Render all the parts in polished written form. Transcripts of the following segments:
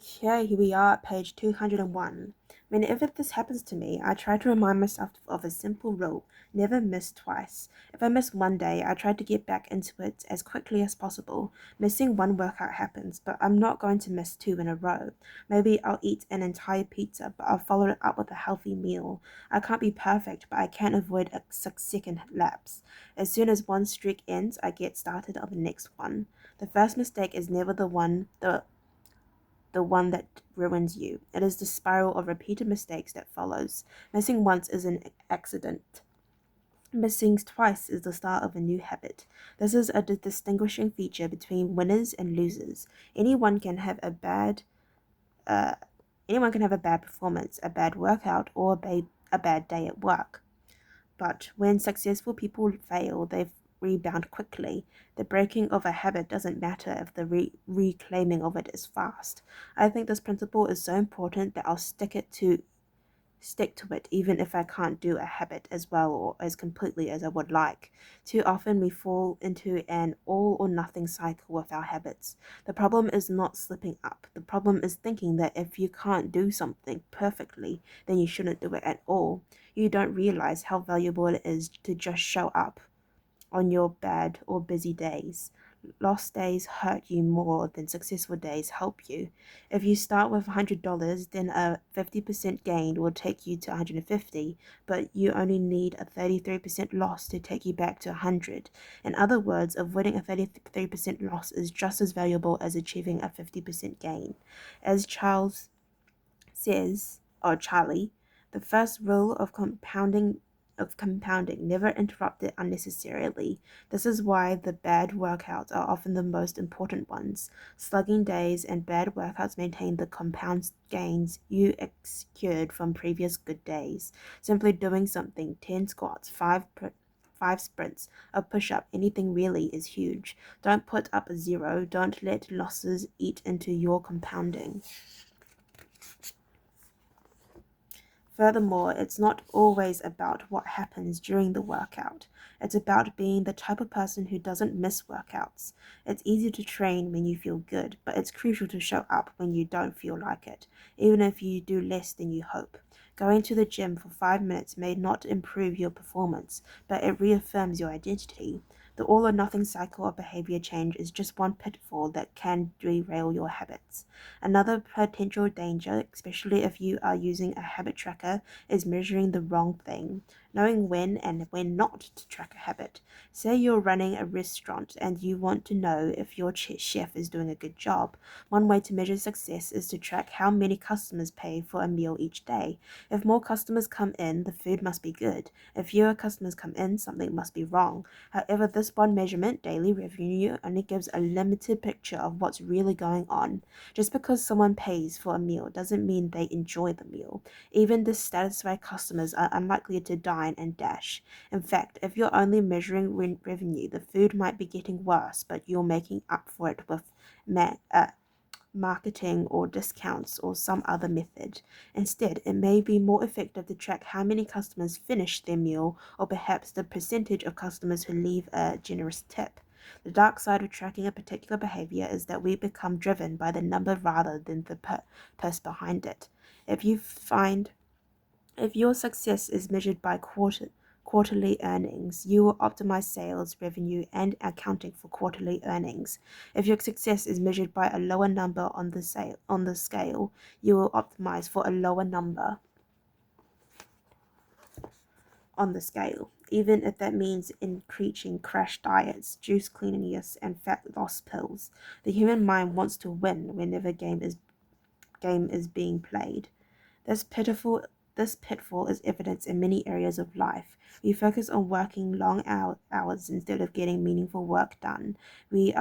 Okay, here we are at page 201. Whenever this happens to me, I try to remind myself of a simple rule: never miss twice. If I miss one day, I try to get back into it as quickly as possible. Missing one workout happens, but I'm not going to miss two in a row. Maybe I'll eat an entire pizza, but I'll follow it up with a healthy meal. I can't be perfect, but I can't avoid a 6-second lapse. As soon as one streak ends, I get started on the next one. The first mistake is never the one that ruins you. It is the spiral of repeated mistakes that follows. Missing once is an accident. Missing twice is the start of a new habit. This is a distinguishing feature between winners and losers. Anyone can have a bad uh, anyone can have a bad performance, a bad workout, or a bad day at work. But when successful people fail, they rebound quickly. The breaking of a habit doesn't matter if the reclaiming of it is fast. I think this principle is so important that I'll stick to it even if I can't do a habit as well or as completely as I would like. Too often we fall into an all or nothing cycle with our habits. The problem is not slipping up. The problem is thinking that if you can't do something perfectly, then you shouldn't do it at all. You don't realize how valuable it is to just show up on your bad or busy days. Lost days hurt you more than successful days help you. If you start with $100, then a 50% gain will take you to 150, but you only need a 33% loss to take you back to 100. In other words, avoiding a 33% loss is just as valuable as achieving a 50% gain. As Charlie, the first rule of compounding: never interrupt it unnecessarily. This is why the bad workouts are often the most important ones. Slugging days and bad workouts maintain the compound gains you secured from previous good days. Simply doing something, 10 squats, 5 sprints, a push up, anything really is huge. Don't put up a zero. Don't let losses eat into your compounding. Furthermore, it's not always about what happens during the workout. It's about being the type of person who doesn't miss workouts. It's easy to train when you feel good, but it's crucial to show up when you don't feel like it, even if you do less than you hope. Going to the gym for 5 minutes may not improve your performance, but it reaffirms your identity. The all or nothing cycle of behavior change is just one pitfall that can derail your habits. Another potential danger, especially if you are using a habit tracker, is measuring the wrong thing. Knowing when and when not to track a habit. Say you're running a restaurant and you want to know if your chef is doing a good job. One way to measure success is to track how many customers pay for a meal each day. If more customers come in, the food must be good. If fewer customers come in, something must be wrong. However, this one measurement, daily revenue, only gives a limited picture of what's really going on. Just because someone pays for a meal doesn't mean they enjoy the meal. Even dissatisfied customers are unlikely to dine and dash. In fact, if you're only measuring revenue, the food might be getting worse, but you're making up for it with marketing or discounts or some other method. Instead, it may be more effective to track how many customers finish their meal or perhaps the percentage of customers who leave a generous tip. The dark side of tracking a particular behavior is that we become driven by the number rather than the purpose behind it. If you find if your success is measured by quarterly earnings, you will optimize sales, revenue, and accounting for quarterly earnings. If your success is measured by a lower number on the scale, you will optimize for a lower number on the scale, even if that means increasing crash diets, juice cleanliness, and fat loss pills. The human mind wants to win whenever game is being played. This pitfall is evident in many areas of life. We focus on working long hours instead of getting meaningful work done. We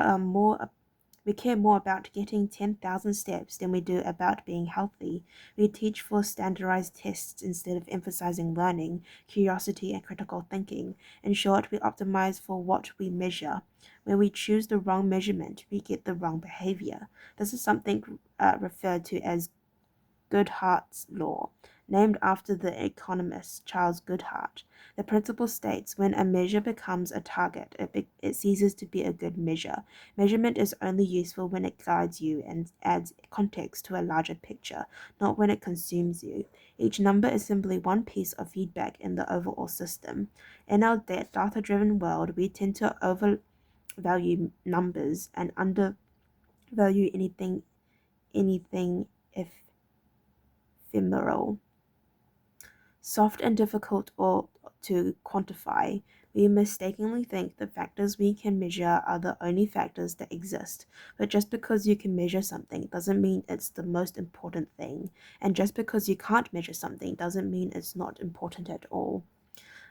care more about getting 10,000 steps than we do about being healthy. We teach for standardized tests instead of emphasizing learning, curiosity, and critical thinking. In short, we optimize for what we measure. When we choose the wrong measurement, we get the wrong behavior. This is something referred to as Goodhart's law. named after the economist Charles Goodhart. The principle states when a measure becomes a target, it ceases to be a good measure. Measurement is only useful when it guides you and adds context to a larger picture, not when it consumes you. Each number is simply one piece of feedback in the overall system. In our data-driven world, we tend to overvalue numbers and undervalue anything ephemeral, soft and difficult or to quantify. We mistakenly think the factors we can measure are the only factors that exist. But just because you can measure something doesn't mean it's the most important thing. And just because you can't measure something doesn't mean it's not important at all.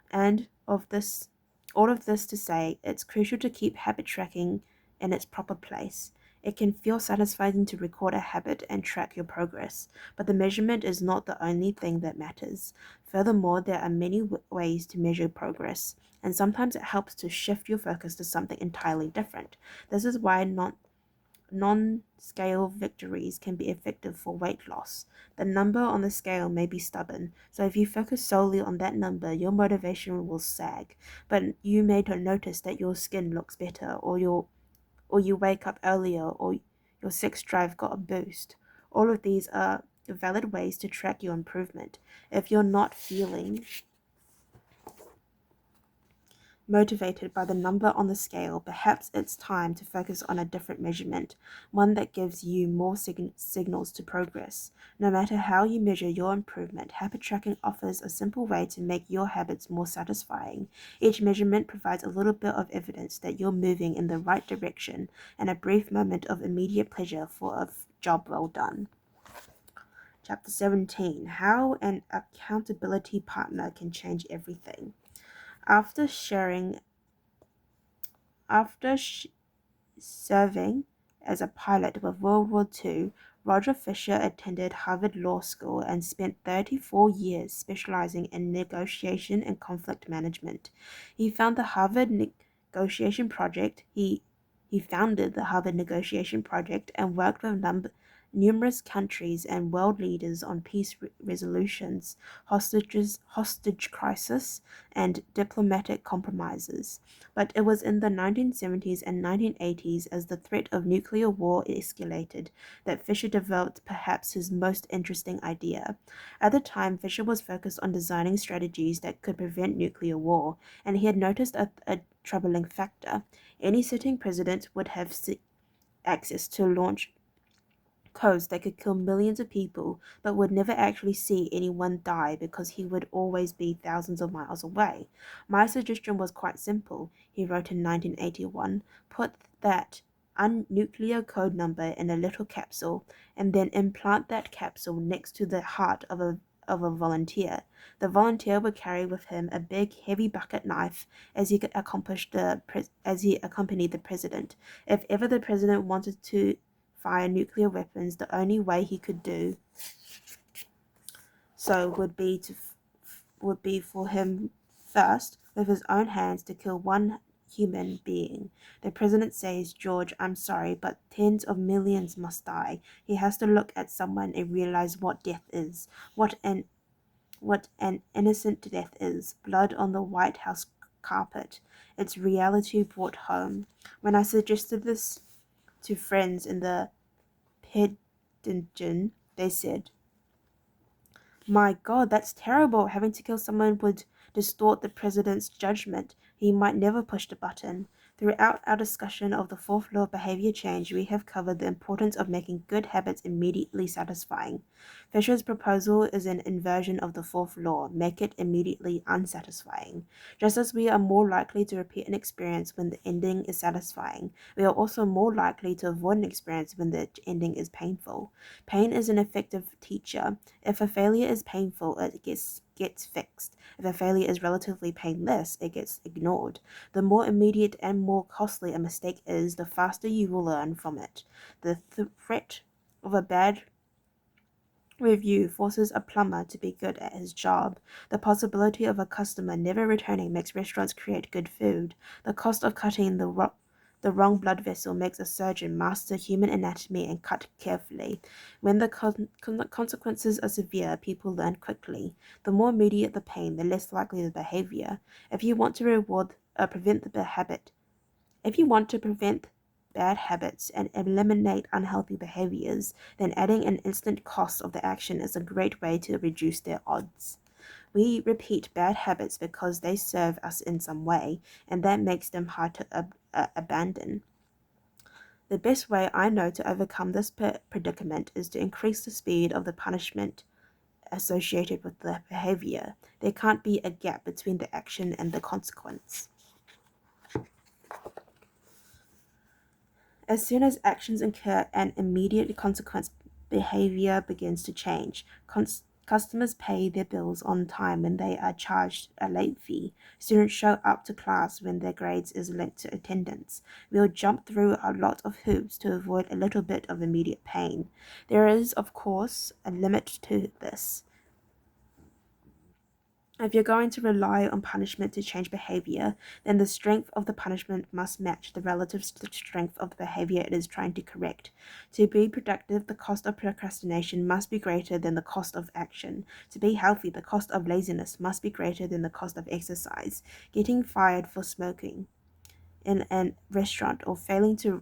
And all of this to say, it's crucial to keep habit tracking in its proper place. It can feel satisfying to record a habit and track your progress, but the measurement is not the only thing that matters. Furthermore, there are many ways to measure progress, and sometimes it helps to shift your focus to something entirely different. This is why non-scale victories can be effective for weight loss. The number on the scale may be stubborn, so if you focus solely on that number, your motivation will sag. But you may notice that your skin looks better, or you wake up earlier, or your sex drive got a boost. All of these are valid ways to track your improvement. If you're not feeling motivated by the number on the scale, perhaps it's time to focus on a different measurement, one that gives you more signals to progress. No matter how you measure your improvement, habit tracking offers a simple way to make your habits more satisfying. Each measurement provides a little bit of evidence that you're moving in the right direction and a brief moment of immediate pleasure for a job well done. Chapter 17: How an Accountability Partner Can Change Everything. After serving as a pilot with World War II, Roger Fisher attended Harvard Law School and spent 34 years specializing in negotiation and conflict management. He founded the Harvard Negotiation Project. He founded the Harvard Negotiation Project and worked with numerous countries and world leaders on peace resolutions, hostage crisis, and diplomatic compromises. But it was in the 1970s and 1980s, as the threat of nuclear war escalated, that Fisher developed perhaps his most interesting idea. At the time, Fisher was focused on designing strategies that could prevent nuclear war, and he had noticed a troubling factor. Any sitting president would have access to launch codes that could kill millions of people, but would never actually see anyone die because he would always be thousands of miles away. My suggestion was quite simple, he wrote in 1981. Put that nuclear code number in a little capsule, and then implant that capsule next to the heart of a volunteer. The volunteer would carry with him a big, heavy bucket knife as he accompanied the president. If ever the president wanted to fire nuclear weapons, the only way he could do so would be for him first, with his own hands, to kill one human being. The president says, "George, I'm sorry, but tens of millions must die." He has to look at someone and realize what death is, what an innocent death is, blood on the White House carpet. It's reality brought home. When I suggested this to friends in the Pentagon, they said, "My God, that's terrible. Having to kill someone would distort the president's judgment. He might never push the button." Throughout our discussion of the fourth law of behavior change, we have covered the importance of making good habits immediately satisfying. Fisher's proposal is an inversion of the fourth law: make it immediately unsatisfying. Just as we are more likely to repeat an experience when the ending is satisfying, we are also more likely to avoid an experience when the ending is painful. Pain is an effective teacher. If a failure is painful, it gets fixed. If a failure is relatively painless, it gets ignored. The more immediate and more costly a mistake is, the faster you will learn from it. The threat of a bad review forces a plumber to be good at his job. The possibility of a customer never returning makes restaurants create good food. The cost of cutting the The wrong blood vessel makes a surgeon master human anatomy and cut carefully. When the consequences are severe, people learn quickly. The more immediate the pain, the less likely the behavior. If you want to prevent the habit, if you want to prevent bad habits and eliminate unhealthy behaviors, then adding an instant cost of the action is a great way to reduce their odds. We repeat bad habits because they serve us in some way, and that makes them hard to abandon. The best way I know to overcome this predicament is to increase the speed of the punishment associated with the behavior. There can't be a gap between the action and the consequence. As soon as actions incur an immediate consequence, behavior begins to change. Customers pay their bills on time when they are charged a late fee. Students show up to class when their grades is linked to attendance. We'll jump through a lot of hoops to avoid a little bit of immediate pain. There is, of course, a limit to this. If you're going to rely on punishment to change behavior, then the strength of the punishment must match the relative strength of the behavior it is trying to correct. To be productive, the cost of procrastination must be greater than the cost of action. To be healthy, the cost of laziness must be greater than the cost of exercise. Getting fired for smoking in a restaurant or failing to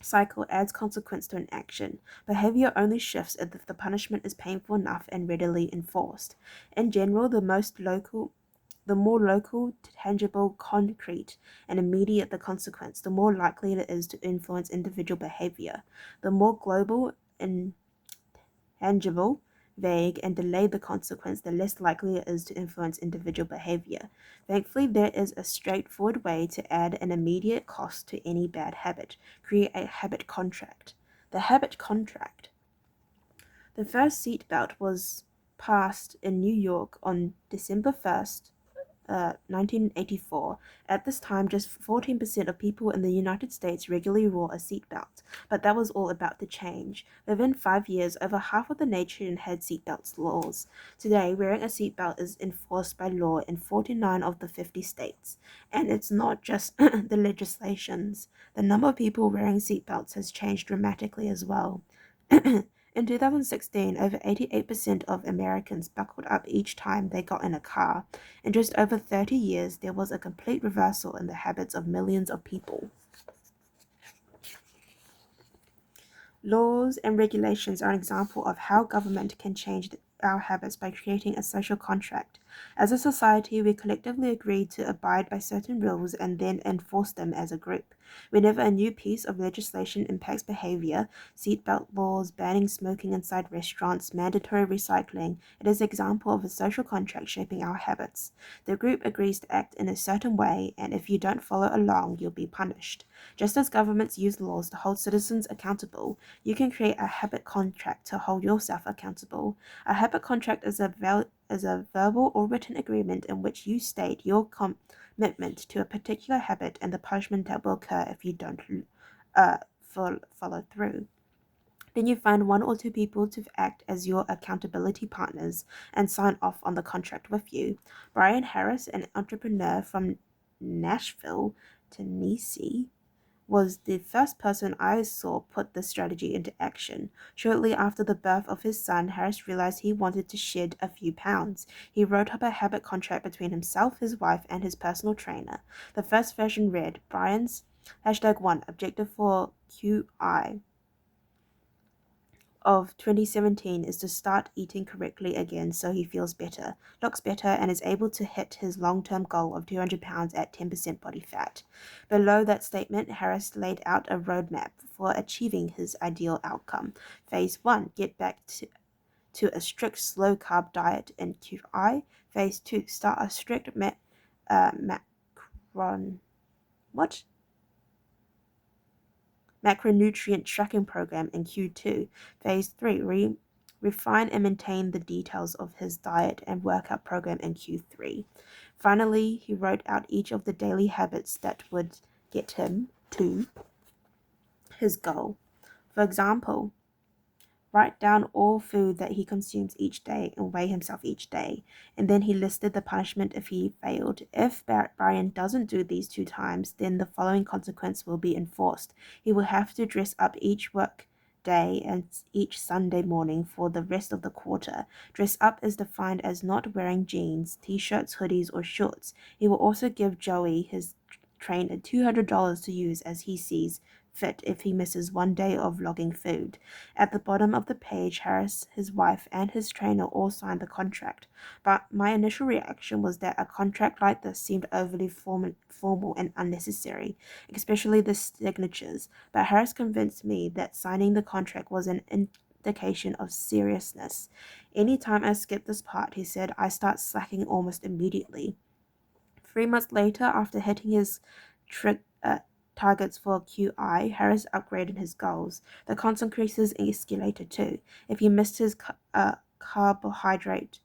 cycle adds consequence to an action. Behavior only shifts if the punishment is painful enough and readily enforced. In general, the more local, tangible, concrete, and immediate the consequence, the more likely it is to influence individual behavior. The more global, intangible, vague, and delayed the consequence, the less likely it is to influence individual behavior. Thankfully, there is a straightforward way to add an immediate cost to any bad habit. Create a habit contract. The habit contract. The first seatbelt was passed in New York on December 1st, 1984. At this time, just 14% of people in the United States regularly wore a seatbelt, but that was all about to change. Within 5 years, over half of the nation had seatbelt laws. Today, wearing a seatbelt is enforced by law in 49 of the 50 states, and it's not just the legislations. The number of people wearing seatbelts has changed dramatically as well. In 2016, over 88% of Americans buckled up each time they got in a car. In just over 30 years, there was a complete reversal in the habits of millions of people. Laws and regulations are an example of how government can change our habits by creating a social contract. As a society, we collectively agree to abide by certain rules and then enforce them as a group. Whenever a new piece of legislation impacts behavior, seatbelt laws, banning smoking inside restaurants, mandatory recycling, it is an example of a social contract shaping our habits. The group agrees to act in a certain way, and if you don't follow along, you'll be punished. Just as governments use laws to hold citizens accountable, you can create a habit contract to hold yourself accountable. A habit contract is a verbal or written agreement in which you state your commitment to a particular habit and the punishment that will occur if you don't follow through. Then you find one or two people to act as your accountability partners and sign off on the contract with you. Brian Harris, an entrepreneur from Nashville, Tennessee, was the first person I saw put this strategy into action. Shortly after the birth of his son, Harris realized he wanted to shed a few pounds. He wrote up a habit contract between himself, his wife, and his personal trainer. The first version read, Brian's #1 objective for QI of 2017 is to start eating correctly again so he feels better, looks better, and is able to hit his long-term goal of 200 pounds at 10% body fat. Below that statement, Harris laid out a roadmap for achieving his ideal outcome. Phase 1, get back to a strict slow-carb diet in QI. Phase 2, start a strict macronutrient tracking program in Q2. Phase 3, refine and maintain the details of his diet and workout program in Q3. Finally, he wrote out each of the daily habits that would get him to his goal. For example, write down all food that he consumes each day and weigh himself each day. And then he listed the punishment if he failed. If Brian doesn't do these 2 times, then the following consequence will be enforced. He will have to dress up each work day and each Sunday morning for the rest of the quarter. Dress up is defined as not wearing jeans, t-shirts, hoodies, or shorts. He will also give Joey, his trainer, $200 to use as he sees fit if he misses 1 day of logging food. At the bottom of the page, Harris, his wife, and his trainer all signed the contract. But my initial reaction was that a contract like this seemed overly formal and unnecessary, especially the signatures. But Harris convinced me that signing the contract was an indication of seriousness. Anytime I skip this part, he said, I start slacking almost immediately. 3 months later, after hitting his targets for QI, Harris upgraded his goals. The consequences escalated too. If he missed his carbohydrate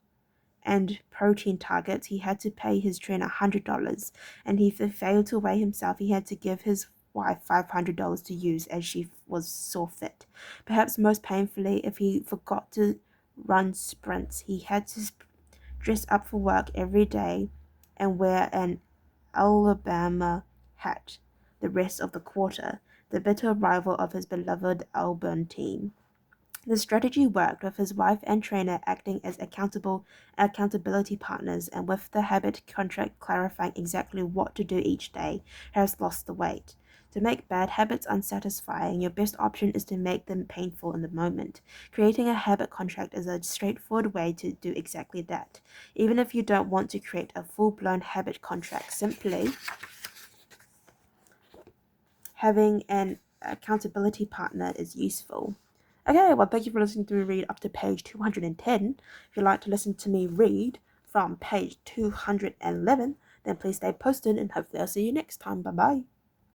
and protein targets, he had to pay his trainer $100, and if he failed to weigh himself, he had to give his wife $500 to use as she saw fit. Perhaps most painfully, if he forgot to run sprints, he had to dress up for work every day and wear an Alabama hat the rest of the quarter, the bitter rival of his beloved Auburn team. The strategy worked, with his wife and trainer acting as accountability partners, and with the habit contract clarifying exactly what to do each day. Harris lost the weight. To make bad habits unsatisfying, your best option is to make them painful in the moment. Creating a habit contract is a straightforward way to do exactly that. Even if you don't want to create a full-blown habit contract, simply having an accountability partner is useful. Okay, well, thank you for listening to me read up to page 210. If you'd like to listen to me read from page 211, then please stay posted and hopefully I'll see you next time. Bye bye.